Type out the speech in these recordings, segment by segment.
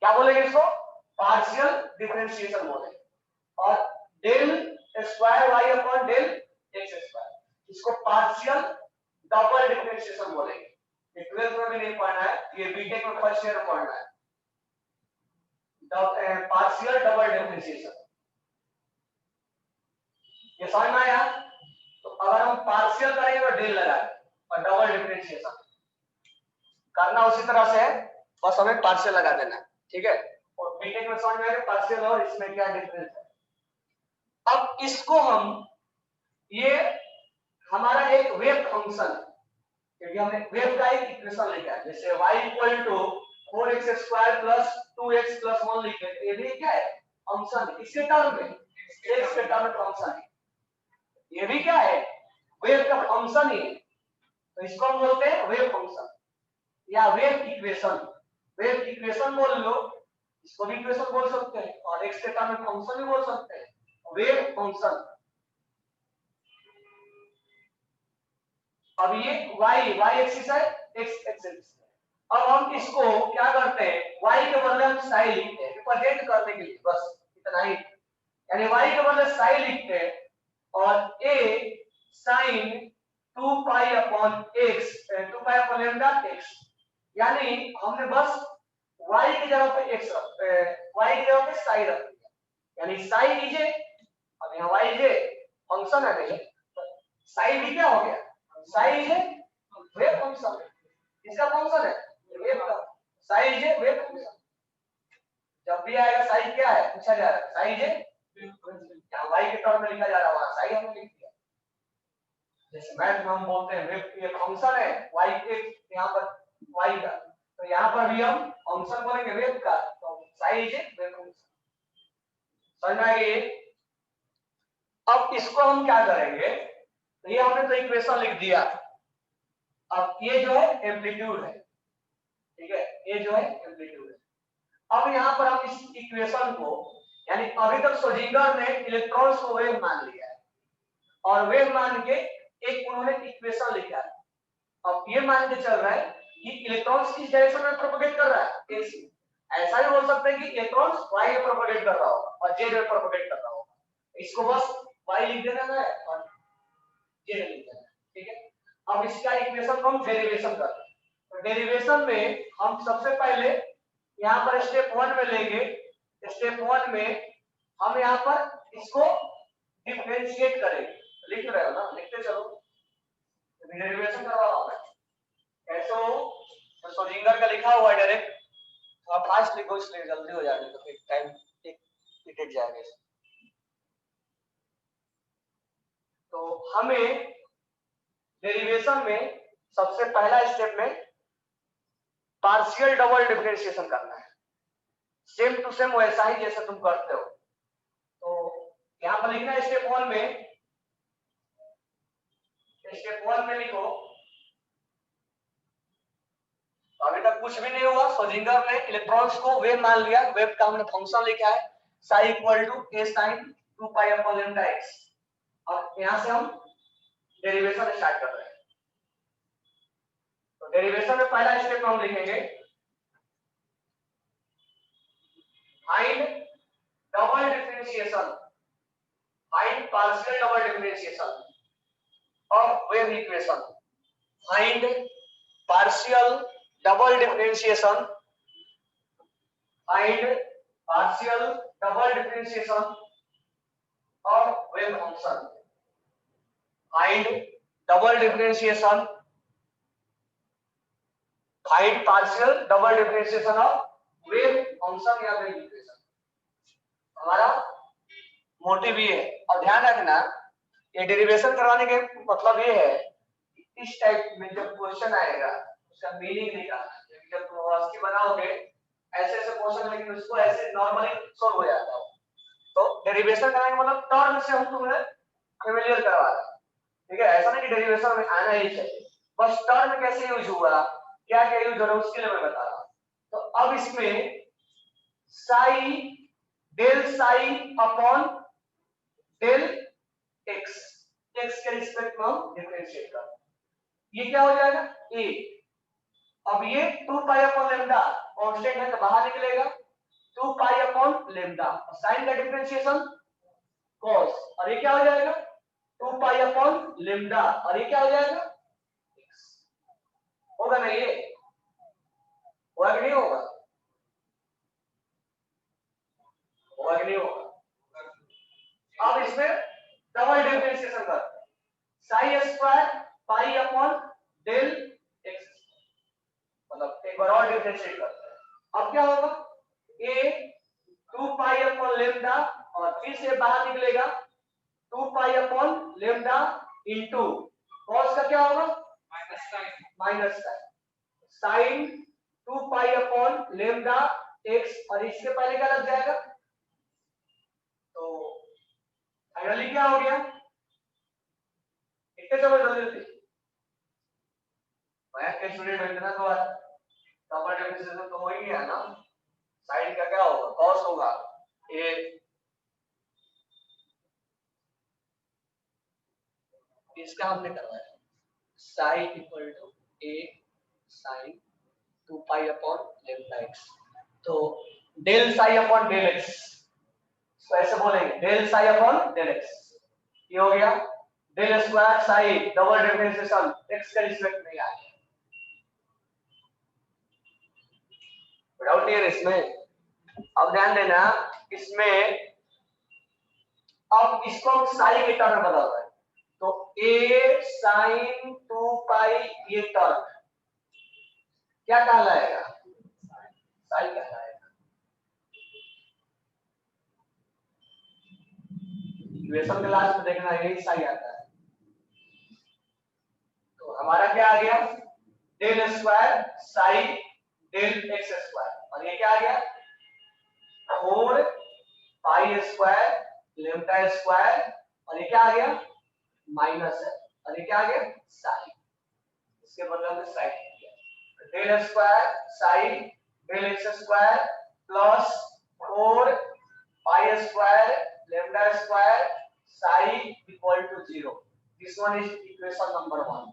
क्या बोलेंगे इसको? पार्शियल डिफरेंशिएशन बोलेंगे। और del square y upon del x square, इसको पार्शियल डबल डिफरेंशिएशन बोलेंगे। ये 12th में भी नहीं पढ़ना है, ये बीटेक में फर्स्ट ईयर में पढ़ना है। पार्शियल डबल डिफरेंशिएशन, ये समझ में आया? तो अगर हम पार्शियल करेंगे तो डेल लगाएंगे और डबल डिफरेंशिएशन करना उसी तरह से है, बस हमें पार्शियल लगा देना है, ठीक है? और बीटेक में समझ में आएगा पार्शियल और इसमें क्या डिफरेंस है। अब इसको हम, ये हमारा एक वेव फंक्शन, क्योंकि हमने वेव का एक इक्वेशन लिखा है, जैसे y equal to 4x square plus 2x plus 1 लिखे, ये भी क्या है? फंक्शन। इसके टर्म में x के टर्म में फंक्शन है, ये भी क्या है? वेव का फंक्शन ही है। तो इसको हम बोलते हैं वेव फंक्शन या वेव इक्वेशन। वेव इक्वेशन बोल लो, इसको भी इक्वेशन बोल सकते हैं, और x के टर्म में फंक्शन भी बोल सकते हैं, वेव फंक्शन। अब ये y एक्सिस है, x एक्सिस है। अब हम इसको क्या करते हैं, y के बदले हम साई लिखते हैं, रिप्रेजेंट करने के लिए, बस इतना ही। यानी y के बदले साई लिखते हैं और a sin 2 pi upon x, 2 pi upon lambda x, यानी हमने बस y की जगह पे x y की जगह पे साई रख दिया, यानी साई लीजिए। अब यहाँ y जे फंक्शन है नहीं, साई भी क्या हो गया? साई जे वेव फंक्शन है, इसका फंक्शन है वेव का, साई जे वेव फंक्शन। जब भी आएगा साई क्या है पूछा जा रहा है, साई जे यहाँ y के टर्म में लिखा जा रहा है, वहां साई हमने लिख दिया। जैसे मैथ में हम बोलते हैं वेव ये फंक्शन है y के, यहाँ पर y का, तो यहाँ पर भी हम फंक्शन बोलेंगे वेव का, तो साई जे वेव फंक्शन। समझ में आएगी? अब इसको हम क्या करेंगे, तो ये हमने तो इक्वेशन लिख दिया। अब ये जो है एम्पलीट्यूड है, ठीक है, ये जो है एम्पलीट्यूड है। अब यहाँ पर हम इस इक्वेशन को, यानी अभी तक श्रोडिंगर ने इलेक्ट्रॉन्स को वेव मान लिया है और वेव मान के एक उन्होंने इक्वेशन लिखा है। अब ये मान के चल रहा है कि इलेक्ट्रॉन्स किस डायरेक्शन में प्रोपेगेट कर रहा है, एक्स। ऐसा भी बोल सकते हैं कि इलेक्ट्रॉन्स वाई में प्रोपेगेट कर रहा होगा और जेड में प्रोपेगेट कर रहा होगा, इसको बस वाई लिख देना है और जेड लिख देना है, ठीक है। अब इसका इक्वेशन को हम डेरिवेशन करते हैं। तो डेरिवेशन में हम सबसे पहले यहाँ पर स्टेप 1 में लेंगे। स्टेप 1 में हम यहाँ पर इसको डिफरेंशिएट करेंगे। लिख रहे हो ना, लिखते चलो, डेरिवेशन करवा रहा हूं मैं। ऐसो तो श्रोडिंगर का लिखा हुआ है डायरेक्ट, तो आप फास्ट लिखो इसलिए जल्दी हो जाएगा, तो फिर टाइम टिक जाएगा। तो हमें डेरिवेशन में सबसे पहला स्टेप में पार्शियल डबल डिफरेंशिएशन करना है, सेम टू सेम वैसा ही जैसे तुम करते हो। तो यहाँ पर लिखना है स्टेप 1 में, स्टेप 1 में लिखो। अभी तक कुछ भी नहीं हुआ, श्रोडिंगर ने इलेक्ट्रॉन्स को वेव मान लिया, वेव का हमने फंक्शन लिखा है psi equal to a sin 2 pi upon lambda x, और यहाँ से हम डेरिवेशन स्टार्ट कर रहे हैं। तो डेरिवेशन में पहला स्टेप हम लिखेंगे find double differentiation, find partial double differentiation of wave equation, find partial double differentiation, find partial double differentiation of wave function, find double differentiation, find partial double differentiation of wave function या wave equation. हमारा motive ये है, और ध्यान रखना ये derivation करवाने के मतलब ये है कि इस टाइप में जब क्वेश्चन आएगा उसका मीनिंग निकालना। जब तुम वास्की बनाओगे ऐसे ऐसे क्वेश्चन, लेकिन उसको ऐसे नॉर्मली सॉल्व हो जाता है। तो डेरिवेशन करने का मतलब टर्म से हम तुम्हें फेमिलियर करवा रहे हैं, ठीक है। ऐसा नहीं कि डेरिवेशन में आना ही चाहिए, बस टर्म कैसे यूज हुआ, क्या क्या यूज हो रहा है उसके लिए मैं बता रहा हूं। तो अब इसमें psi, del psi upon del x, x के रिस्पेक्ट में हम डिफरेंशिएट कर, ये क्या हो जाएगा a। अब ये 2 पाई अपॉन लैम्डा कांस्टेंट है तो बाहर निकलेगा, 2 पाई अपॉन लेमडा, साइन का डिफरेंशिएशन cos, और ये क्या हो जाएगा 2 पाई अपॉन लेमडा, और ये क्या हो जाएगा x। होगा ना ये, होगा कि नहीं होगा, होगा कि नहीं होगा। अब इसमें डबल डिफरेंशिएशन करते हैं, psi square pi upon del x, मतलब एक बार और डिफरेंशिएट करते हैं। अब क्या होगा a 2 पाई अपॉन लेमडा, और फिर से बाहर निकलेगा 2 pi upon lambda into cos का क्या होगा minus sine 2 pi upon lambda x, और इसके पहले क्या लग जाएगा, तो फाइनली क्या हो गया, इतने समझ जल्दी मैथ के स्टूडेंट हो इतना तो डबल डिफरेंशिएशन तो हो ही गया ना। साइन का क्या होगा cos होगा, ये इसका हमने करवाया sine equal to a sine 2 pi upon lambda x, तो del psi upon del x, तो ऐसे बोलेंगे del psi upon del x, ये हो गया del square psi double differentiation x के रिस्पेक्ट में आ गया। डाउट क्लियर इसमें। अब ध्यान देना इसमें, अब इसको हम साई के टर्म में बदल रहे हैं, तो a sin 2 पाई ये टर्म क्या कहलाएगा, साई कहलाएगा। इक्वेशन के लास्ट में देखना यही साई आता है, तो हमारा क्या आ गया del square psi del x square, और ये क्या आ गया 4 पाई स्क्वायर लेमडा स्क्वायर, और ये क्या आ गया माइनस है, और ये क्या आ गया साइन, इसके बदले में साइन किया, del square sine del x square plus 4 pi square lambda square sine equal to 0। This one is equation number 1।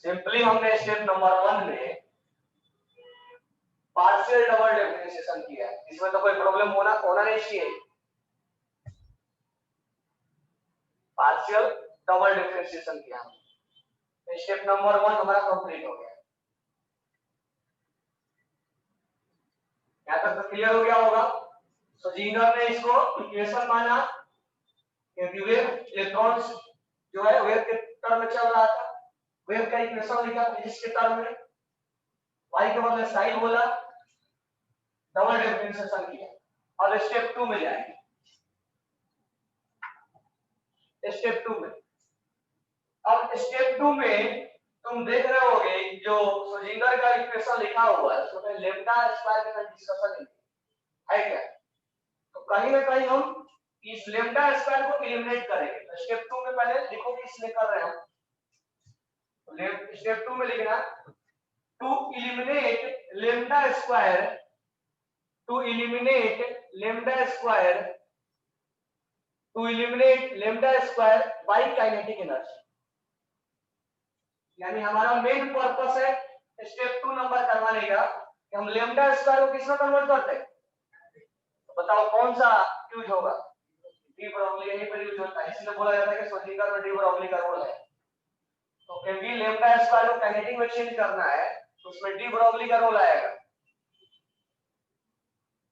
Simply हमने स्टेप नंबर 1 में पार्शियल डबल डिफरेंशिएशन किया है, इसमें तो कोई प्रॉब्लम होना नहीं चाहिए। पार्शियल डबल डिफरेंशिएशन किया हमने, स्टेप नंबर 1 हमारा कंप्लीट हो गया। यहां तक तो क्लियर हो गया होगा। सोजिंगर ने इसको इक्वेशन माना क्योंकि वेव इलेक्ट्रॉन्स जो है वेव के टर्म में चल रहा था, वेव का इक्वेशन लिखा फिजिक्स के टर्म में, y के बदले साइन बोला, डबल डिफरेंशिएशन किया। और स्टेप 2 में जाएंगे, स्टेप 2 में, अब स्टेप 2 में तुम देख रहे होगे जो सोजिंगर का इक्वेशन लिखा हुआ है उसमें लेमडा स्क्वायर का डिस्कशन है क्या, तो कहीं ना कहीं हम इस लेमडा स्क्वायर को एलिमिनेट करेंगे। तो स्टेप 2 में पहले लिखो कि इसमें कर रहे हैं हम, तो स्टेप 2 में लिखना to eliminate lambda square, to eliminate lambda square, to eliminate lambda square by kinetic energy. यानी हमारा मेन पर्पस है स्टेप 2 नंबर करवाने का कि हम लेमडा स्क्वायर को किसमें कन्वर्ट करते हैं, तो बताओ कौन सा यूज होगा, डी ब्रोगली यहीं पर यूज होता है, इसलिए बोला जाता है कि सोजिंगर में डी ब्रोगली का रोल है। तो क्योंकि लेमडा स्क्वायर को काइनेटिक में चेंज करना है तो उसमें डी ब्रोगली का रोल आएगा,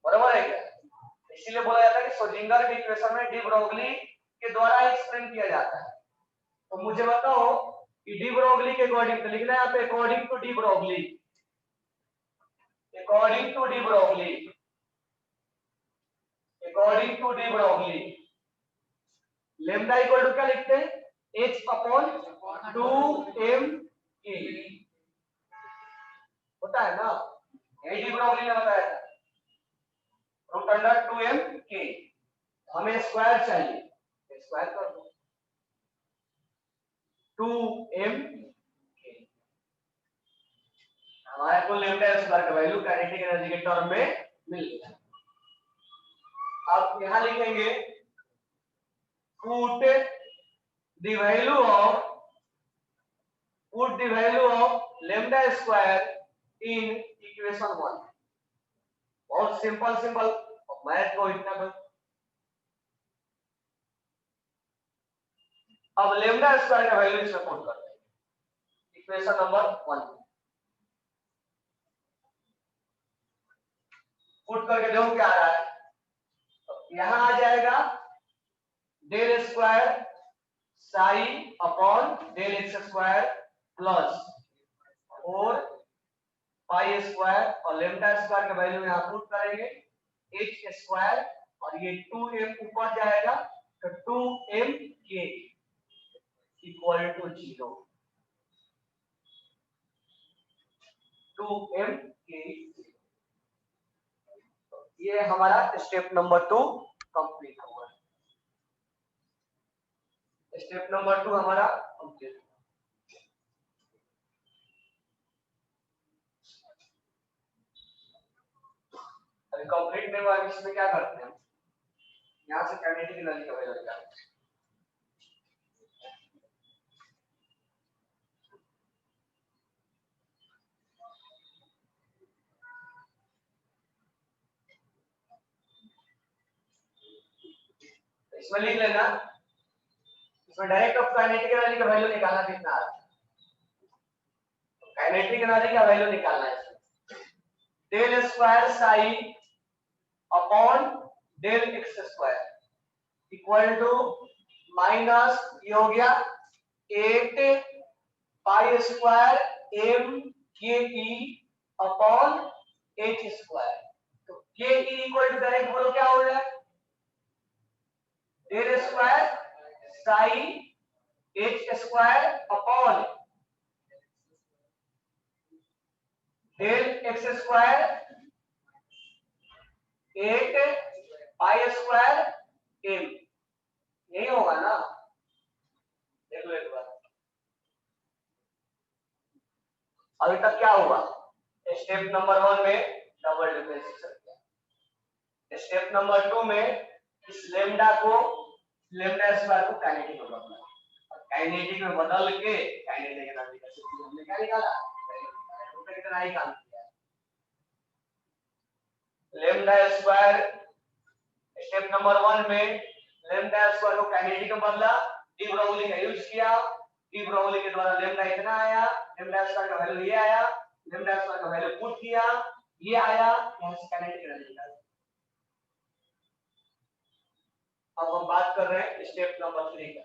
बराबर है क्या, इसीलिए बोला जाता है कि सोजिंगर की इक्वेशन में डी ब्रोगली के द्वारा एक्सप्लेन किया जाता है। तो मुझे बताओ कि डी ब्रोगली के अकॉर्डिंग, तो लिखना है यहाँ पे according to de Broglie, according to de Broglie, according to de Broglie lambda equal to क्या लिखते हैं h अपॉन 2m k होता है ना, यही डी ब्रोगली ने बताया था, रूट अंडर 2m k, हमें स्क्वायर चाहिए, स्क्वायर कर दो 2m k, हमारे को लेमडा स्क्वायर का वैल्यू काइनेटिक एनर्जी के टर्म में मिल गया। अब यहां लिखेंगे put the value of lambda square in equation 1, बहुत सिंपल सिंपल मैथ को इतना कर। अब लेमडा स्क्वायर का वैल्यू इसमें पुट करते हैं इक्वेशन नंबर 1 पुट करके देखो क्या आ रहा है। तो यहां आ जाएगा del square psi upon del x square plus 4 pi square और लेमडा स्क्वायर का वैल्यू यहां पुट करेंगे एच स्क्वायर और ये 2m ऊपर जाएगा तो 2m के इक्वल टू 0 2m के। ये हमारा स्टेप नंबर 2 कंप्लीट हुआ। स्टेप नंबर 2 हमारा कंप्लीट। अभी कंप्लीट नहीं हुआ इसमें क्या करते हैं यहाँ से काइनेटिक एनर्जी का वैल्यू निकालते हैं। इसमें लिख लेना इसमें डायरेक्ट ऑफ काइनेटिक एनर्जी का वैल्यू निकालना कितना है। काइनेटिक एनर्जी का वैल्यू निकालना है del square psi upon del x square equal to minus ये हो गया 8 पाई स्क्वायर एम के ई अपॉन एच स्क्वायर। तो के ई इक्वल टू डायरेक्ट बोलो क्या हो रहा है del square psi h square upon del x square 8 pi square m. यही होगा ना देख लो एक बार। अभी तक क्या हुआ स्टेप नंबर 1 में डबल डिफरेंशिएशन किया। स्टेप नंबर 2 में इस लेमडा को लेमडा स्क्वायर को काइनेटिक में बदला और काइनेटिक में बदल के काइनेटिक एनर्जी का सूत्र हमने क्या निकाला तो कितना ही काम किया। लेमडा स्क्वायर स्टेप नंबर 1 में लेमडा स्क्वायर को काइनेटिक में बदला डी ब्रोगली का यूज किया डी ब्रोगली के द्वारा लेमडा इतना आया लेमडा स्क्वायर का वैल्यू ये आया लेमडा स्क्वायर का वैल्यू पुट किया ये आया यहां से काइनेटिक एनर्जी निकाला। अब हम बात कर रहे हैं स्टेप नंबर 3 का।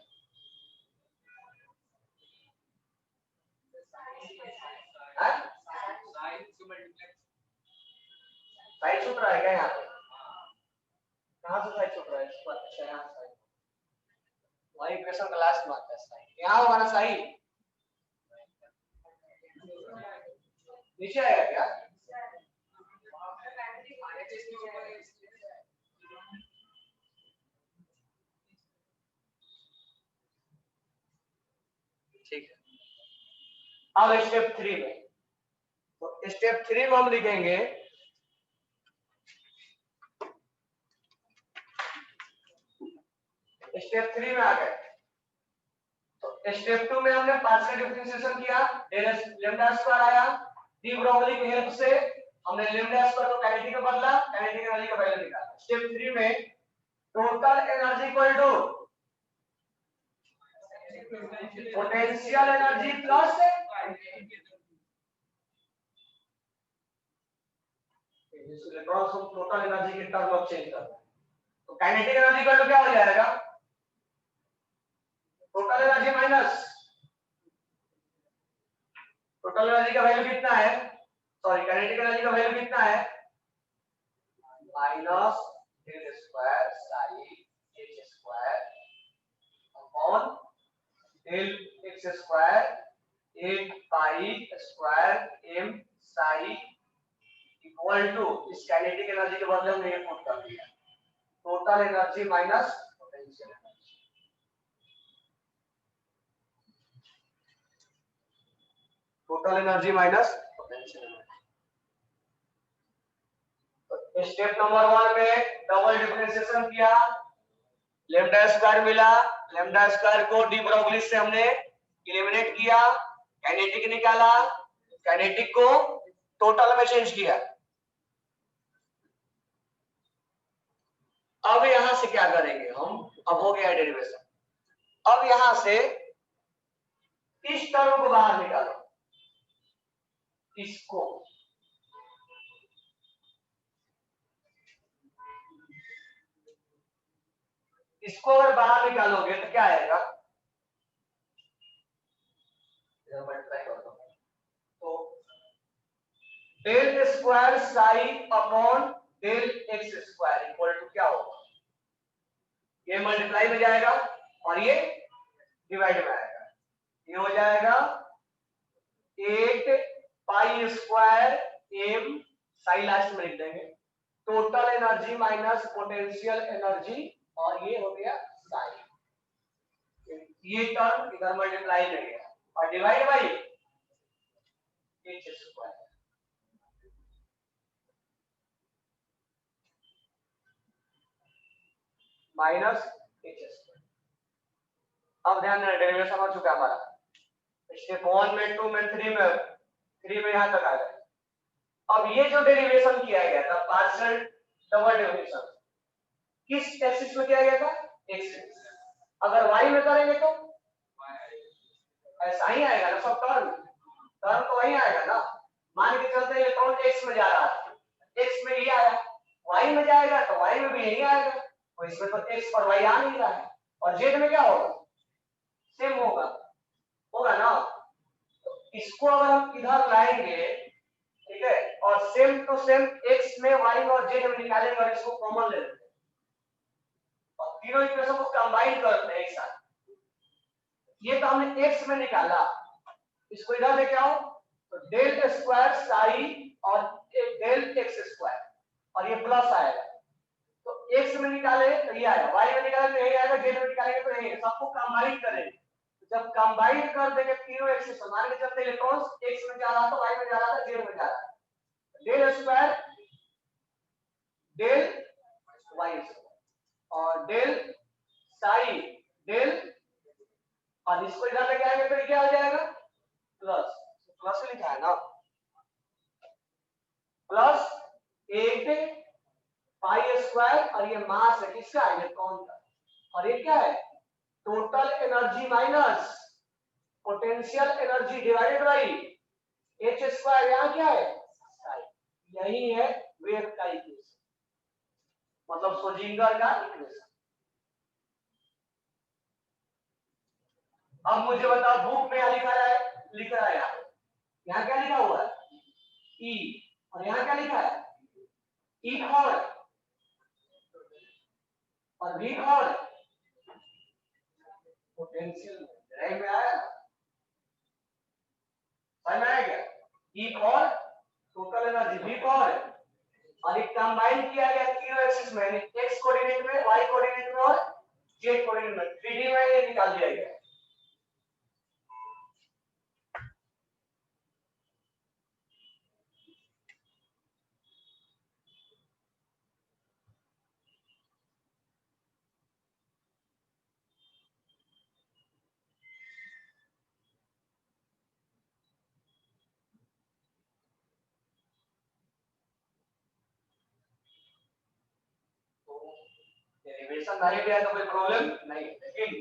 साइड सूत्र है क्या यहाँ पे कहाँ से साइड सूत्र है अच्छा यहाँ साइड वही इक्वेशन का लास्ट में आता है साइड यहाँ होगा ना साइड नीचे आएगा क्या ठीक है। अब स्टेप 3 में तो स्टेप 3 में हम लिखेंगे स्टेप 3 में आ गए तो स्टेप 2 में हमने पार्शियल डिफरेंशिएशन किया डेल लेमडा स्क्वायर आया डी ब्रोगली की हेल्प से हमने लेमडा स्क्वायर को काइनेटिक में बदला काइनेटिक एनर्जी का वैल्यू निकाला। स्टेप 3 में total energy equal to potential energy plus electron को टोटल एनर्जी के टर्म में चेंज करना है तो काइनेटिक एनर्जी का क्या हो जाएगा total energy minus total energy का वैल्यू कितना है सॉरी काइनेटिक एनर्जी का वैल्यू कितना है minus del square psi h square upon del x square 8 pi square m psi equal to इस काइनेटिक एनर्जी के बदले हमने ये पुट कर दिया total energy minus potential energy. Total energy minus potential energy. Step number 1 में double differentiation किया lambda square मिला लेमडा स्क्वायर को डी ब्रोगली से हमने एलिमिनेट किया काइनेटिक निकाला काइनेटिक को टोटल में चेंज किया अब यहां से क्या करेंगे हम, अब हो गया डेरिवेशन, अब यहां से इस टर्म को बाहर निकालो, इसको अगर बाहर निकालोगे तो क्या आएगा, मल्टीप्लाई कर दो, तो del square psi upon del x square equal to क्या होगा, ये मल्टीप्लाई में जाएगा और ये डिवाइड में आएगा, ये हो जाएगा 8 pi square m, psi last में लिख देंगे, total energy minus potential energy, और ये हो गया साई, ये टर्म इधर मल्टीप्लाई में गया और divide by H square, minus H square. अब ध्यान देना डेरिवेशन हो चुका हमारा, स्टेप 1 में 2 में 3 में यहां तक आ गए। अब ये जो डेरिवेशन किया गया था पार्शियल डबल डेरिवेशन किस एक्सिस में किया गया था, एक्स एक्सिस, अगर y में करेंगे तो ऐसा ही आएगा ना, सब टर्म तो वही आएगा ना, मान के चलते इलेक्ट्रॉन x में जा रहा है, x में ये आया, y में जाएगा तो y में भी यही आएगा, तो इसमें तो x और y आ नहीं रहा है, और z में क्या होगा, सेम होगा ना, तो इसको अगर हम इधर लाएंगे, ठीक है, और सेम टू सेम x में y में और z में निकालेंगे और इसको कॉमन ले लेंगे और तीनों इक्वेशन को कंबाइन करते हैं एक साथ, ये तो हमने x में निकाला, इसको इधर लेके आओ तो डेल स्क्वायर साई और डेल एक्स स्क्वायर, और ये प्लस आएगा, तो x में निकाले तो ये आएगा, y में निकाले तो यही आएगा, z में निकालेंगे तो यही, सबको कंबाइन करेंगे, जब कंबाइन कर देंगे तीनों एक्सिस, मान के चलते इलेक्ट्रॉन्स x में जा रहा था, y में जा रहा था, z में जा रहा था, del square del y square और डेल साई डेल, और इसको इधर लेके आएंगे तो क्या हो जाएगा, प्लस, प्लस लिखा है ना, प्लस 8 पाई स्क्वायर, और ये मास है किसका, इलेक्ट्रॉन का, और ये क्या है, total energy minus potential energy divided by H square, यहां क्या है, यही है वेव का इक्वेशन, मतलब श्रोडिंगर का इक्वेशन। अब मुझे बताओ बुक में लिख रहा है यहाँ क्या लिखा हुआ है, ई, और यहाँ क्या लिखा है, ई और वी पोटेंशियल में आया, समझ में आया क्या, ई टोटल एनर्जी, वी और एक कंबाइन किया गया तीनों एक्सिस में, एक्स कोऑर्डिनेट में, वाई कोऑर्डिनेट में और जेड कोऑर्डिनेट में, 3D में ये निकाल दिया गया। डेरिवेशन नहीं भी है तो कोई प्रॉब्लम नहीं, लेकिन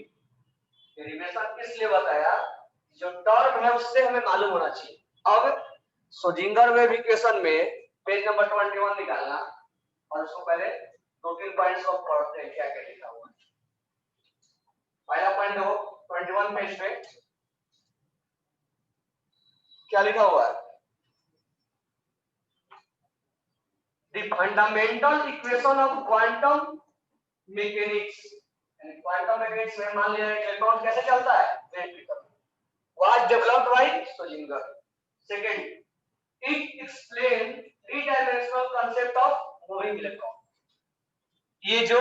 डेरिवेशन इसलिए बताया जो टर्म है उससे हमें मालूम होना चाहिए। अब श्रोडिंगर वेव इक्वेशन में पेज नंबर 21 निकालना, और उसको पहले दो तीन पॉइंट्स को पढ़ते हैं क्या क्या लिखा हुआ है। पहला पॉइंट देखो 21 पेज पे क्या लिखा हुआ है, the fundamental equation of quantum mechanics, quantum mechanics में मान लिया इलेक्ट्रॉन कैसे चलता है, was developed by Schrödinger. Second, it explain three-dimensional concept of moving electron. ये जो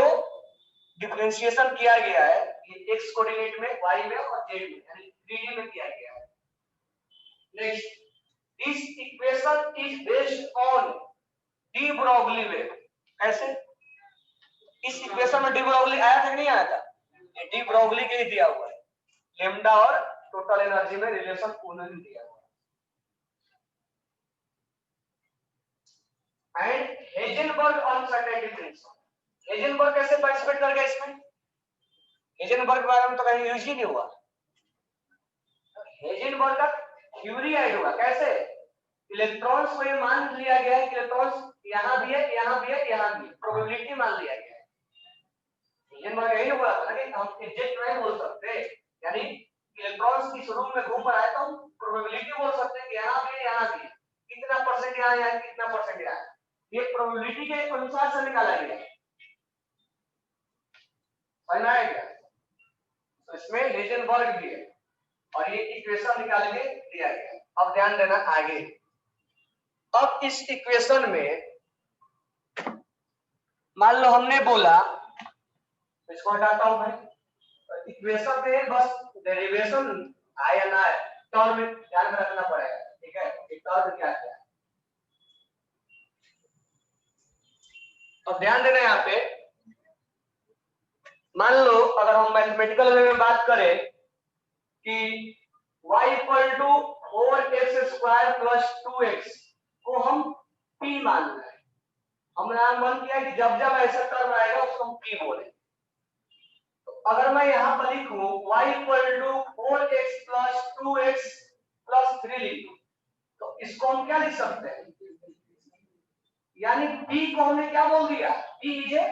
डिफरेंशिएशन किया गया है ये x कोऑर्डिनेट में, y में और z में, यानी 3D में किया गया है। Next, this equation is based on de Broglie wave. ऐसे इस इक्वेशन में डी ब्रोगली आया था कि नहीं आया था, ये डी ब्रोगली के ही दिया हुआ है, लेम्डा और टोटल एनर्जी में रिलेशन उन्होंने दिया हुआ है। And Heisenberg uncertainty principle, Heisenberg कैसे पार्टिसिपेट कर गया इसमें? हेजनबर्ग के बारे में तो कहीं यूज ही नहीं हुआ। हेजनबर्ग का थ्योरी ऐड हुआ कैसे? इलेक्ट्रॉन्स को ये मान लिया गया है कि इलेक्ट्रॉन्स यहाँ भी है, यहाँ भी है, यहाँ भी है, प्रोबेबिलिटी मान लिया गया है। हेजनबर्ग यही हुआ था कि हम एग्जैक्ट नहीं बोल सकते, यानी इलेक्ट्रॉन्स की शुरू में घूम रहा है तो हम प्रोबेबिलिटी बोल सकते हैं कि यहाँ भी है, यहाँ भी है, कितना परसेंट यहाँ है, कितना परसेंट यहाँ है, ये प्रोबेबिलिटी के अनुसार से निकाला गया है। समझ में आया क्या? तो इसमें हेजनबर्ग भी है और ये इक्वेशन निकाल के दिया गया। अब ध्यान देना आगे। अब इस इक्वेशन में मान लो हमने बोला, इसको हटाता हूं मैं, इक्वेशन में बस डेरिवेशन आया ना है, टर्म में ध्यान में रखना पड़ेगा, ठीक है? टर्म क्या है? अब ध्यान देना यहाँ पे, मान लो अगर हम मैथमेटिकल वे में बात करें कि y equal to 4x square plus 2x को हम p मान रहे हैं। हमने मन किया कि जब जब ऐसा टर्म आएगा उसको हम p बोले। तो अगर मैं यहाँ पर लिखूं y equal to 4x plus 2x plus 3 लिखूं तो इसको हम क्या लिख सकते हैं? यानी p को हमने क्या बोल दिया? p is a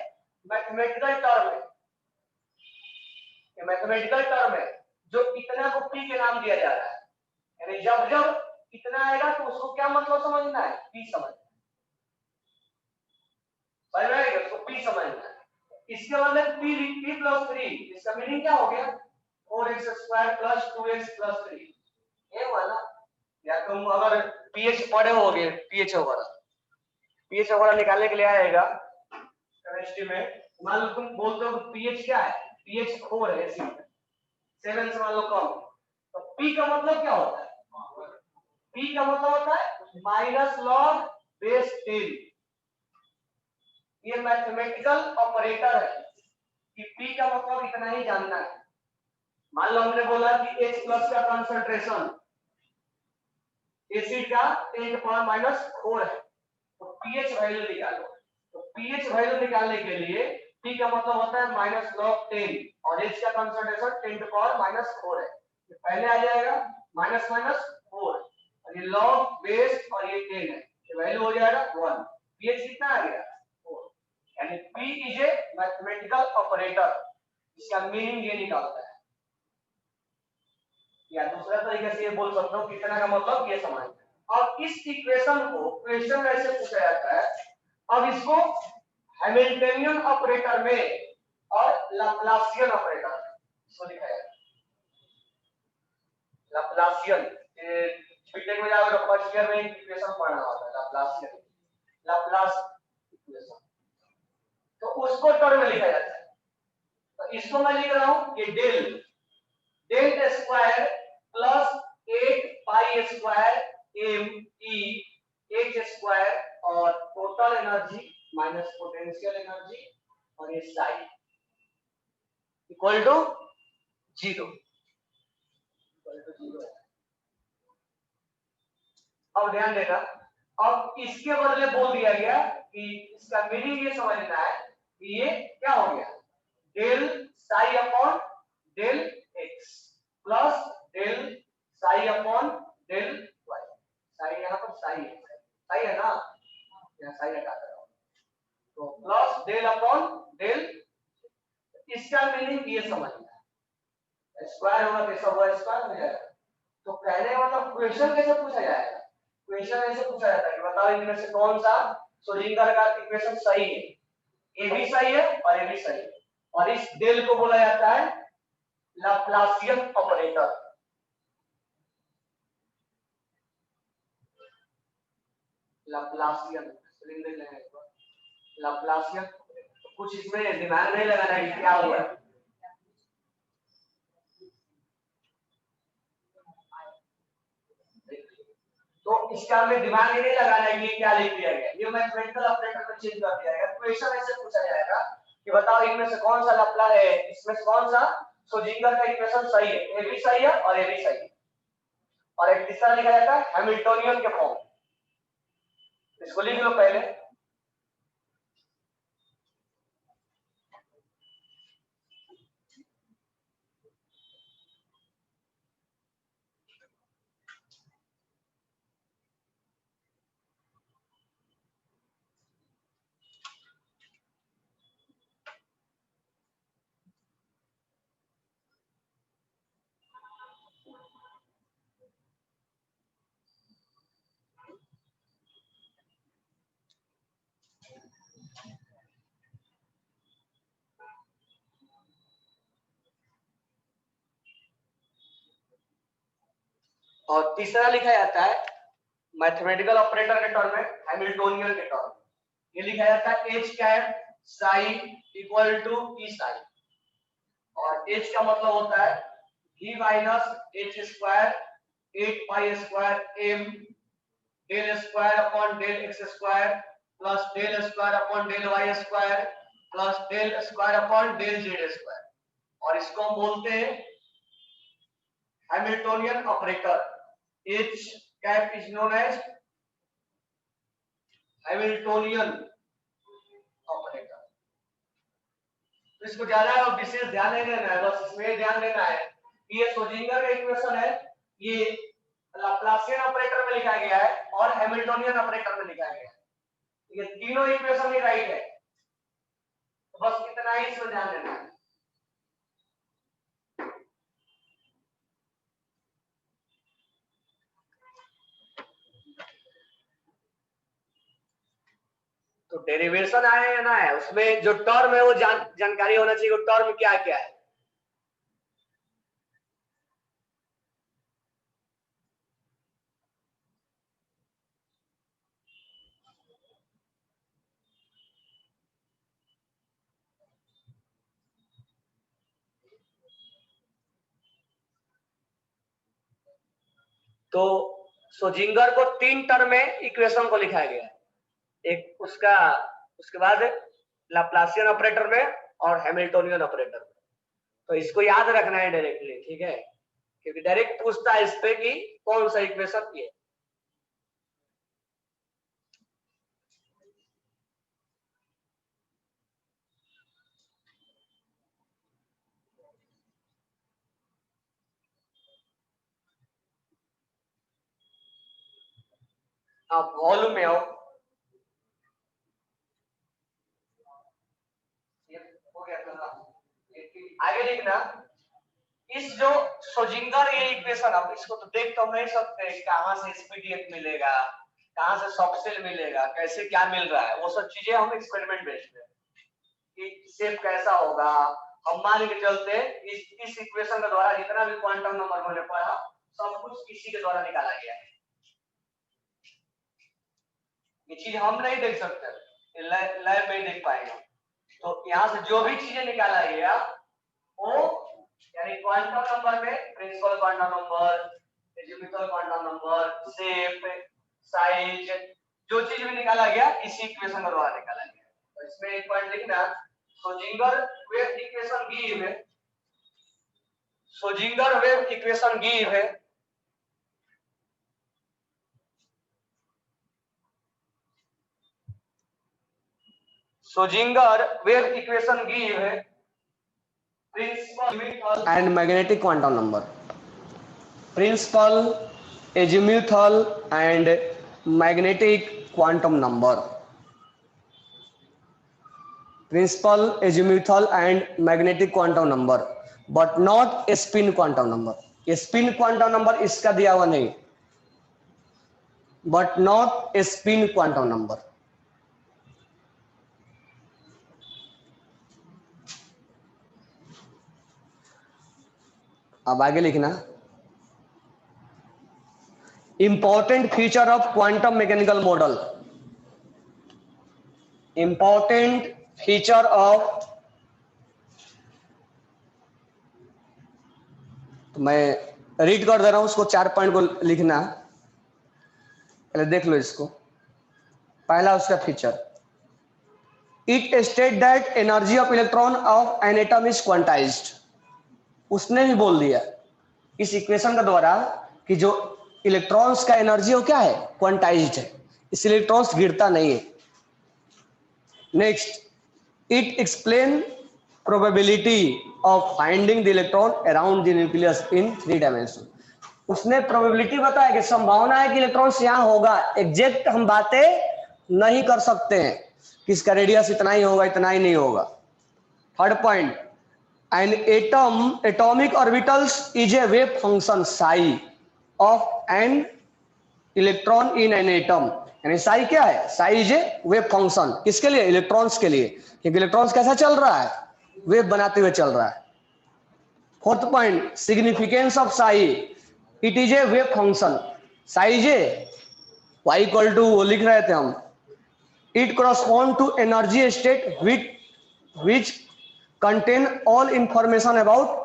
mathematical term है, मैथमेटिकल टर्म है जो इतना को p के नाम दिया जा रहा है। यानी जब जब इतना आएगा तो उसको क्या मतलब समझना है? p समझना है। समझ में आएगा? उसको p समझना है। इसके मतलब p प्लस 3, इसका मीनिंग क्या हो गया? 4x square plus 2x plus 3, ये वाला। या तुम अगर pH पढ़े होगे, pH वगैरह निकालने के लिए आएगा केमिस्ट्री में, मान लो तुम बोलते हो pH क्या है? pH 4 है, 7 से मान लो कम, तो p का मतलब क्या होता है? p का मतलब होता है माइनस लॉग बेस 10। ये मैथमेटिकल ऑपरेटर है कि p का मतलब इतना ही जानना है। मान लो हमने बोला कि H प्लस का कंसंट्रेशन एसिड का 10⁻⁴ है, तो pH वैल्यू निकालो। तो pH वैल्यू निकालने के लिए p का मतलब होता है माइनस लॉग 10 और H का कंसंट्रेशन 10⁻⁴ है। ये पहले आ जाएगा माइनस माइनस 4 और ये लॉग बेस और ये 10 है, ये वैल्यू हो जाएगा 1। pH कितना आ गया? 4। यानी p is a mathematical operator, इसका मीनिंग ये निकालता है। या दूसरा तरीके से ये बोल सकता हूं कितना का मतलब ये समझ। अब इस इक्वेशन को क्वेश्चन ऐसे पूछा जाता है, अब इसको हैमिल्टनियन ऑपरेटर में और लाप्लासियन ऑपरेटर में इसको लिखा जाता है। लाप्लासियन बीटेक में जाओगे तो फर्स्ट ईयर में इक्वेशन पढ़ना होता है लाप्लासियन, लाप्लास इक्वेशन, तो उसको टर्म में लिखा जाता है। तो इसको मैं लिख रहा हूं कि del square plus 8 pi square m e h square और total energy minus potential energy और ये साई इक्वल टू 0। अब ध्यान देना, अब इसके बदले बोल दिया गया कि इसका मीनिंग ये समझना है कि ये क्या हो गया? Del psi upon del x plus del psi upon del y. Psi यहाँ पर साई है ना, यहाँ साई हटा दे रहा हूं, तो प्लस डेल अपॉन डेल। इसका मीनिंग ये समझना है, स्क्वायर होगा तो सब स्क्वायर हो जाएगा। तो कहने मतलब क्वेश्चन कैसे पूछा जाएगा? क्वेश्चन ऐसे पूछा जाता है कि बताओ इनमें से कौन सा श्रोडिंगर का इक्वेशन सही है? ए भी सही है और ए भी सही है, और इस डेल को बोला जाता है लाप्लासियन ऑपरेटर। लाप्लासियन लाप्लासियन कुछ इसमें दिमाग नहीं लगाना है क्या हुआ है। तो इसका में दिमाग ही नहीं लगाना है ये क्या लिख दिया गया, ये मैथमेटिकल ऑपरेटर में चेंज कर दिया गया। क्वेश्चन ऐसे पूछा जाएगा कि बताओ इनमें से कौन सा लाप्लास है, इसमें से कौन सा श्रोडिंगर का इक्वेशन सही है? ए भी सही है और ए भी सही है, और एक तीसरा लिखा जाता है हैमिल्टनियन के फॉर्म। इसको लिख लो पहले, और तीसरा लिखा जाता है मैथमेटिकल ऑपरेटर के टर्म में, हैमिल्टोनियन के टर्म में। ये लिखा जाता है H cap psi equal to E psi, और एच का मतलब होता है v minus H square 8 pi square M del square upon del x square plus del square upon del Y square plus del square upon del Z square, और इसको हम बोलते हैं Hamiltonian operator. H cap is known as Hamiltonian operator. तो इसको ज्यादा विशेष ध्यान नहीं देना है, बस इसमें ध्यान देना है कि ये श्रोडिंगर का इक्वेशन है, ये लाप्लासियन ऑपरेटर में लिखा गया है और हैमिल्टोनियन ऑपरेटर में लिखा गया है। ये तीनों इक्वेशन ही राइट है, तो बस इतना ही इसमें ध्यान देना है। तो डेरिवेशन आए या ना है, उसमें जो टर्म है वो जानकारी होना चाहिए, वो टर्म क्या क्या है। तो श्रोडिंगर को तीन टर्म में इक्वेशन को लिखा गया है, एक उसका, उसके बाद लाप्लासियन ऑपरेटर में और हैमिल्टोनियन ऑपरेटर में। तो इसको याद रखना है डायरेक्टली, ठीक है, क्योंकि डायरेक्ट पूछता है इस पे कि कौन सा इक्वेशन ये। आप वॉल्यूम में आओ, आगे लिखना इस जो श्रोडिंगर ये इक्वेशन, आप इसको तो देख तो नहीं सकते कहां से स्पीडीएफ मिलेगा, कहां से सॉफ्टसेल मिलेगा, कैसे क्या मिल रहा है, वो सब चीजें हम एक्सपेरिमेंट बेस्ड है कि शेप कैसा होगा। हम मान के चलते इस इक्वेशन के द्वारा जितना भी क्वांटम नंबर मैंने पढ़ा सब कुछ इसी के द्वारा निकाला गया है। ये चीज हम नहीं देख सकते, लैब में देख पाएंगे। तो यहाँ से जो भी चीजें निकाला गया वो यानी क्वांटम नंबर में principal quantum number, azimuthal quantum number, shape, size, जो चीज भी निकाला गया इसी इक्वेशन के द्वारा निकाला गया। तो इसमें एक पॉइंट लिखना, श्रोडिंगर वेव इक्वेशन गिव है, श्रोडिंगर वेव इक्वेशन गिव है श्रोडिंगर वेव इक्वेशन गिव है principal and magnetic quantum number, principal, azimuthal and magnetic quantum number, principal, azimuthal and magnetic quantum number, but not a spin quantum number। ये spin quantum number इसका दिया हुआ नहीं, but not a spin quantum number। अब आगे लिखना, important feature of quantum mechanical model, important feature of, तो मैं रीड कर दे रहा हूं उसको, 4 पॉइंट को लिखना, पहले देख लो इसको। पहला उसका feature, it state that energy of electron of an atom is quantized. उसने ही बोल दिया इस इक्वेशन के द्वारा कि जो इलेक्ट्रॉन्स का एनर्जी हो क्या है, क्वांटाइज्ड है, इस इलेक्ट्रॉन्स गिरता नहीं है। Next, it explain probability of finding the electron around the nucleus in 3 dimension. उसने प्रोबेबिलिटी बताया कि संभावना है कि इलेक्ट्रॉन्स यहाँ होगा, एग्जैक्ट हम बातें नहीं कर सकते हैं कि इसका रेडियस इतना ही होगा इतना ही नहीं होगा। Third point, an atom atomic orbitals is a wave function psi of an electron in an atom यानी साई क्या है, Sai is a wave function, किसके लिए, इलेक्ट्रॉन्स के लिए, क्योंकि इलेक्ट्रॉन्स कैसा चल रहा है, वेव बनाते हुए चल रहा है। Fourth point, significance of psi, it is a wave function, psi is a y equal to, वो लिख रहे थे हम, it correspond to energy state which contain all information about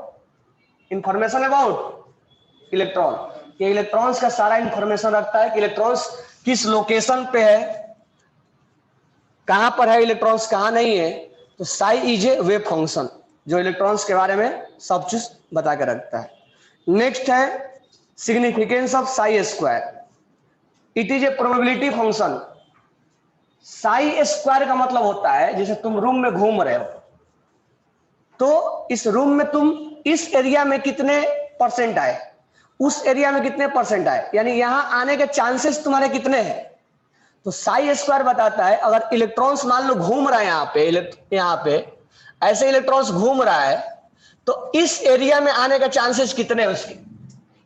electron, ये इलेक्ट्रॉन्स का सारा इंफॉर्मेशन रखता है कि इलेक्ट्रॉन्स किस लोकेशन पे है, कहां पर है इलेक्ट्रॉन्स, कहां नहीं है। तो Sai is a wave function जो इलेक्ट्रॉन्स के बारे में सब चीज बता के रखता है। नेक्स्ट है significance of Sai square, it is A probability function. Sai square का मतलब होता है जैसे तुम रूम में घूम रहे हो, तो इस रूम में तुम इस एरिया में कितने परसेंट आए, उस एरिया में कितने परसेंट आए, यानी यहां आने के चांसेस तुम्हारे कितने हैं। तो साई स्क्वायर बताता है अगर इलेक्ट्रॉन्स मान लो घूम रहा है यहाँ पे ऐसे इलेक्ट्रॉन्स घूम रहा है, तो इस एरिया में आने का चांसेस कितने हैं उसके,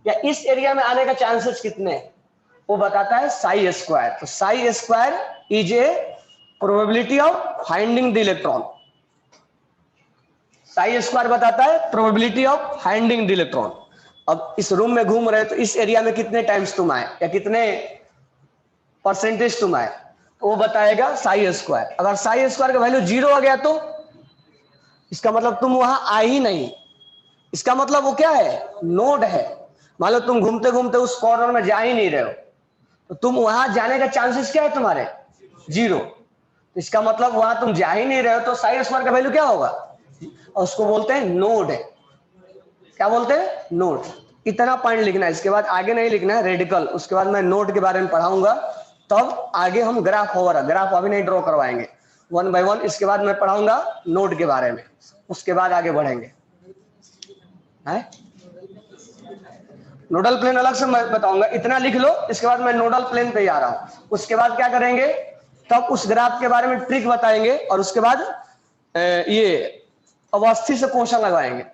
या इस एरिया में आने का चांसेस कितने हैं, वो बताता है साई स्क्वायर। तो Sai square is a probability of finding the electron, Sai square बताता है probability of finding the electron. अब इस रूम में घूम रहे तो इस एरिया में कितने टाइम्स तुम आए या कितने परसेंटेज तुम आए, तो वो बताएगा साई स्क्वायर। अगर साई स्क्वायर का वैल्यू 0 आ गया तो इसका मतलब तुम वहां आए ही नहीं, इसका मतलब वो क्या है, नोड है। मान लो तुम घूमते घूमते उस कॉर्नर में जा ही नहीं रहे हो, तो तुम वहां जाने का चांसेस क्या है तुम्हारे, 0। इसका मतलब वहां तुम जा ही नहीं रहे हो, तो साई स्क्वायर का वैल्यू क्या होगा, और उसको बोलते हैं नोड है। क्या बोलते हैं, नोड। इतना पॉइंट लिखना है, इसके बाद आगे नहीं लिखना है, रेडिकल। उसके बाद मैं नोड के बारे में पढ़ाऊंगा, तब आगे हम ग्राफ होगा, ग्राफ अभी नहीं ड्रॉ करवाएंगे, 1 by 1। इसके बाद मैं पढ़ाऊंगा नोड के बारे में, उसके बाद आगे बढ़ेंगे। है नोडल प्लेन अलग से मैं बताऊंगा, इतना लिख लो। इसके बाद मैं नोडल प्लेन पे आ रहा हूं, उसके बाद क्या करेंगे, तब उस ग्राफ के बारे में ट्रिक बताएंगे, और उसके बाद ये अवस्थी से क्वेश्चन लगाएंगे।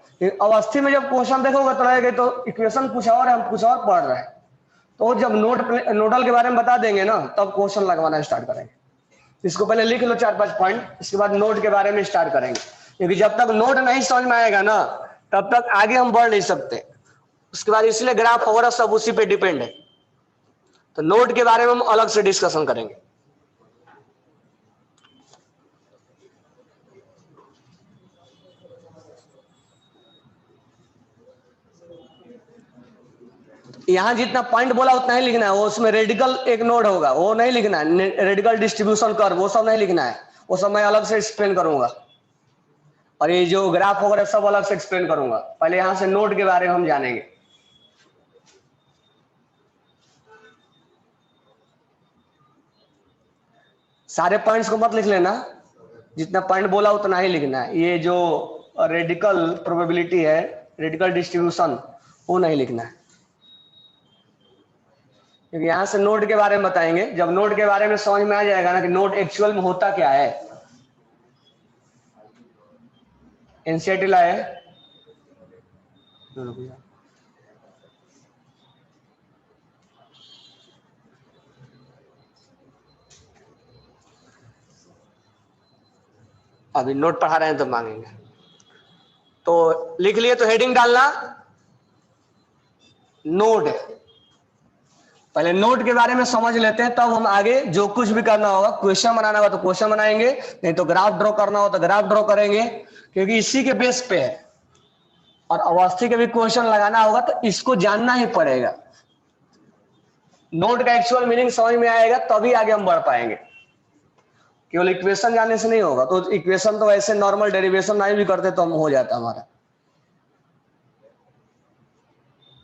अवस्थी में जब क्वेश्चन देखोगे तो लगेगा तो इक्वेशन कुछ और है, हम कुछ और पढ़ रहे हैं। तो जब नोडल के बारे में बता देंगे ना, तब क्वेश्चन लगवाना स्टार्ट करेंगे। इसको पहले लिख लो 4-5 पॉइंट, इसके बाद नोड के बारे में स्टार्ट करेंगे, क्योंकि जब तक नोड नहीं समझ में आएगा ना, तब तक आगे हम बढ़ नहीं सकते। उसके बाद इसलिए ग्राफ वगैरह सब उसी पे डिपेंड है। तो नोड के बारे में हम अलग से डिस्कशन करेंगे। यहां जितना पॉइंट बोला उतना ही लिखना है, वो उसमें रेडिकल एक नोड होगा, वो नहीं लिखना है, रेडिकल डिस्ट्रीब्यूशन कर वो सब नहीं लिखना है, वो सब मैं अलग से एक्सप्लेन करूंगा। और ये जो ग्राफ वगैरह सब अलग से एक्सप्लेन करूंगा। पहले यहां से नोड के बारे में हम जानेंगे। सारे पॉइंट्स को मत लिख लेना, जितना पॉइंट बोला उतना ही लिखना है। ये जो रेडिकल प्रोबेबिलिटी है, रेडिकल डिस्ट्रीब्यूशन, वो नहीं लिखना है, क्योंकि यहां से नोड के बारे में बताएंगे। जब नोड के बारे में समझ में आ जाएगा ना कि नोड एक्चुअल में होता क्या है। एनसीईआरटी लाए अभी नोट पढ़ा रहे हैं तो मांगेंगे, तो लिख लिए तो हेडिंग डालना नोड। पहले नोड के बारे में समझ लेते हैं, तब हम आगे जो कुछ भी करना होगा, क्वेश्चन बनाना होगा तो क्वेश्चन बनाएंगे, नहीं तो ग्राफ ड्रॉ करना हो तो ग्राफ ड्रॉ करेंगे, क्योंकि इसी के बेस पे है। और अवस्थी के भी क्वेश्चन लगाना होगा तो इसको जानना ही पड़ेगा। नोड का एक्चुअल मीनिंग समझ में आएगा तभी आगे हम बढ़ पाएंगे, केवल इक्वेशन जानने से नहीं होगा। तो इक्वेशन तो ऐसे नॉर्मल डेरिवेशन नहीं भी करते तो हम हो जाता हमारा।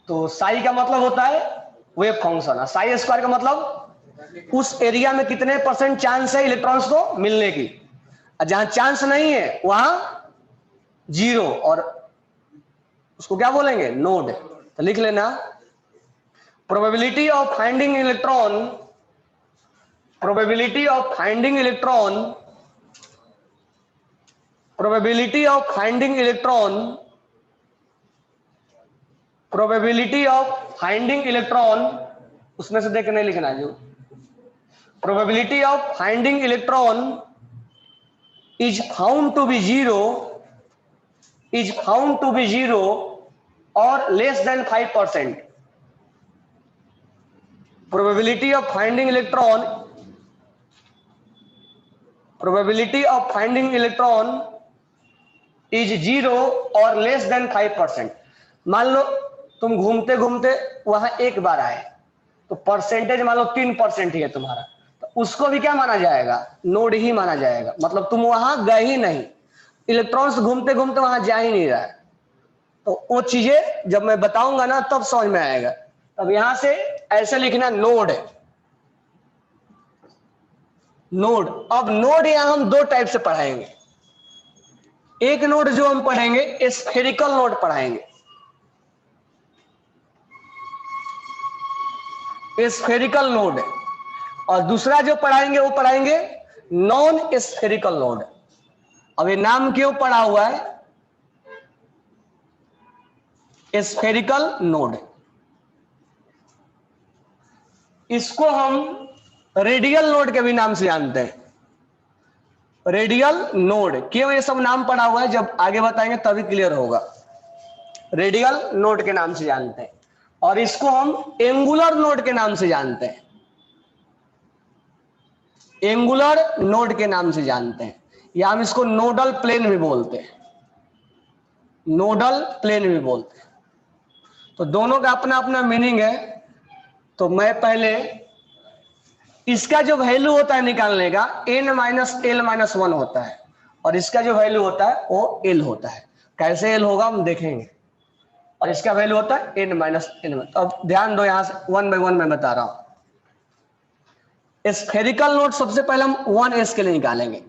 तो साई का मतलब होता है वेव फंक्शन, साई स्क्वायर का मतलब उस एरिया में कितने % चांस है इलेक्ट्रॉन्स को मिलने की, जहां चांस नहीं है वहां 0, और उसको क्या बोलेंगे, नोड। तो लिख लेना probability of finding electron, probability of finding electron, probability of finding electron, probability of finding electron, उसमें से देख के नहीं लिखना जो probability of finding electron is found to be zero or less than 5%. Probability of finding electron is 0 और less than 5%. मान लो तुम घूमते घूमते वहां एक बार आए तो परसेंटेज मान लो 3% ही है तुम्हारा, तो उसको भी क्या माना जाएगा? नोड ही माना जाएगा. मतलब तुम वहां गए ही नहीं, इलेक्ट्रॉन्स घूमते घूमते वहां जा ही नहीं रहा है. तो वो चीजें जब मैं बताऊंगा ना तब समझ में आएगा. तब यहां से ऐसे लिखना नोड है. नोड. अब नोड यहां हम दो टाइप से पढ़ाएंगे. एक नोड जो हम पढ़ेंगे स्फेरिकल नोड पढ़ाएंगे. Spherical node. और दूसरा जो पढ़ाएंगे वो पढ़ाएंगे नॉन स्फेरिकल नोड. अब ये नाम क्यों पड़ा हुआ है स्फेरिकल नोड? इसको हम रेडियल नोड के भी नाम से जानते हैं. रेडियल नोड क्यों ये सब नाम पड़ा हुआ है जब आगे बताएंगे तभी क्लियर होगा. रेडियल नोड के नाम से जानते हैं. और इसको हम एंगुलर नोड के नाम से जानते हैं. एंगुलर नोड के नाम से जानते हैं, या हम इसको नोडल प्लेन भी बोलते हैं. नोडल प्लेन भी बोलते हैं. तो दोनों का अपना अपना मीनिंग है. तो मैं पहले इसका जो वैल्यू होता है निकालने का n-l-1 होता है, और इसका जो वैल्यू होता है वो l होता है. कैसे l होगा हम देखेंगे. और इसका वैल्यू होता है n-l-1. तो अब ध्यान दो, यहां से 1 by 1 मैं बता रहा हूं. स्फेरिकल नोड सबसे पहले हम 1s के लिए निकालेंगे.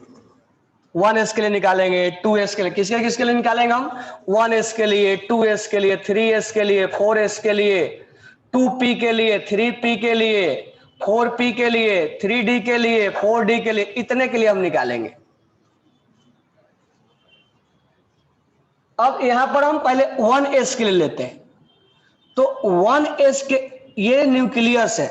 1s के लिए निकालेंगे, 2s के लिए. किसके लिए निकालेंगे हम? 1s के लिए, 2s के लिए, 3s के लिए, 4s के लिए, 2p के लिए, 3p के लिए, 4p के लिए, 3d के लिए, 4d के लिए, इतने के लिए हम निकालेंगे. अब यहां पर हम पहले 1s के लिए लेते हैं. तो 1s के ये न्यूक्लियस है.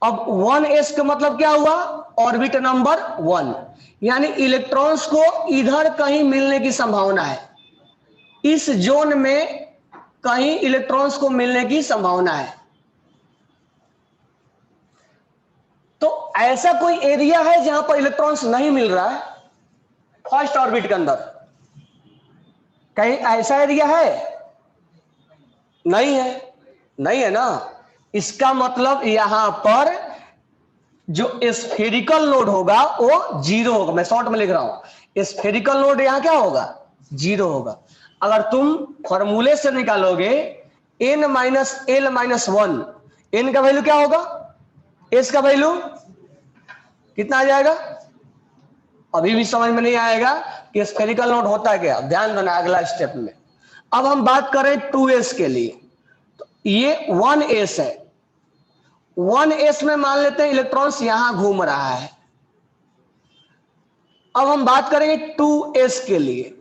अब 1s का मतलब क्या हुआ? Orbit number 1. यानी इलेक्ट्रॉन्स को इधर कहीं मिलने की संभावना है. इस जोन में कहीं इलेक्ट्रॉन्स को मिलने की संभावना है. तो ऐसा कोई एरिया है जहां पर इलेक्ट्रॉन्स नहीं मिल रहा है फर्स्ट ऑर्बिट के अंदर? कहीं ऐसा एरिया है? नहीं है. नहीं है ना. इसका मतलब यहां पर जो स्फेरिकल नोड होगा वो जीरो होगा. मैं शॉर्ट में लिख रहा हूं. स्फेरिकल नोड यहां क्या होगा? जीरो होगा. अगर तुम फॉर्मूले से निकालोगे n-l-1, n का वैल्यू क्या होगा? s का वैल्यू कितना आ जाएगा? अभी भी समझ में नहीं आएगा कि स्फेरिकल नोड होता है क्या. ध्यान देना अगला स्टेप में. अब हम बात करें 2s के लिए. तो ये 1s है. 1s में मान लेते हैं इलेक्ट्रॉन्स यहां घूम रहा है. अब हम बात करेंगे 2s के लिए.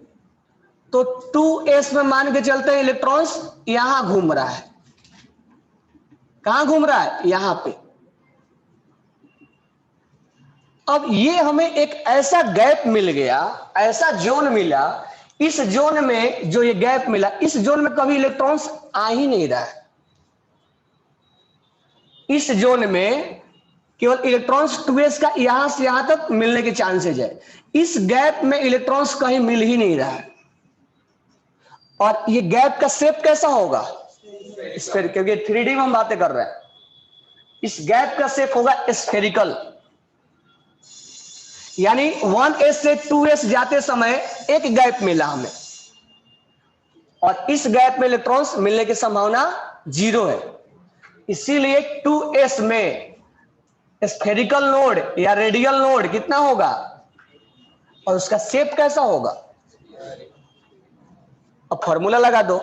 तो 2s में मान के चलते हैं इलेक्ट्रॉन्स यहां घूम रहा है. कहां घूम रहा है? यहां पे. अब ये हमें एक ऐसा गैप मिल गया, ऐसा जोन मिला. इस जोन में जो ये गैप मिला, इस जोन में कभी इलेक्ट्रॉन्स आ ही नहीं रहा है. इस जोन में केवल इलेक्ट्रॉन्स 2s का यहां से यहां तक मिलने के चांसेज है. इस गैप में इलेक्ट्रॉन्स कहीं मिल ही नहीं रहा है. और ये गैप का शेप कैसा होगा? स्फेरिकल, क्योंकि 3D में हम बातें कर रहे हैं. इस गैप का शेप होगा स्फेरिकल. यानी 1s से 2s जाते समय एक गैप मिला हमें, और इस गैप में इलेक्ट्रॉन्स मिलने की संभावना जीरो है. इसीलिए 2s में स्फेरिकल नोड या रेडियल नोड कितना होगा और उसका शेप कैसा होगा? अब फॉर्मूला लगा दो.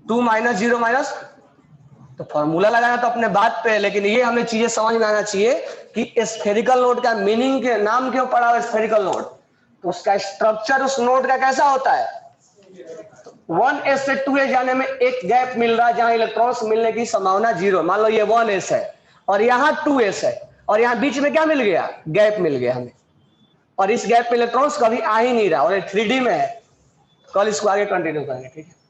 2 - 0 - तो फॉर्मूला लगाना तो अपने बात पे है, लेकिन ये हमें चीजें समझ में आना चाहिए कि स्फेरिकल नोड का मीनिंग के नाम क्यों पड़ा हुआ स्फेरिकल नोड. तो उसका स्ट्रक्चर उस नोड का कैसा होता है? 1s से 2s जाने में एक गैप मिल रहा है जहां इलेक्ट्रॉन्स मिलने की संभावना जीरो. मान लो ये 1s है और यहाँ 2s है, और यहाँ बीच में क्या मिल गया, गैप मिल गया हमें, और इस गैप में इलेक्ट्रॉन्स कभी आ ही नहीं रहा और 3D में है। कल इसको आगे कंटिन्यू करेंगे, ठीक है।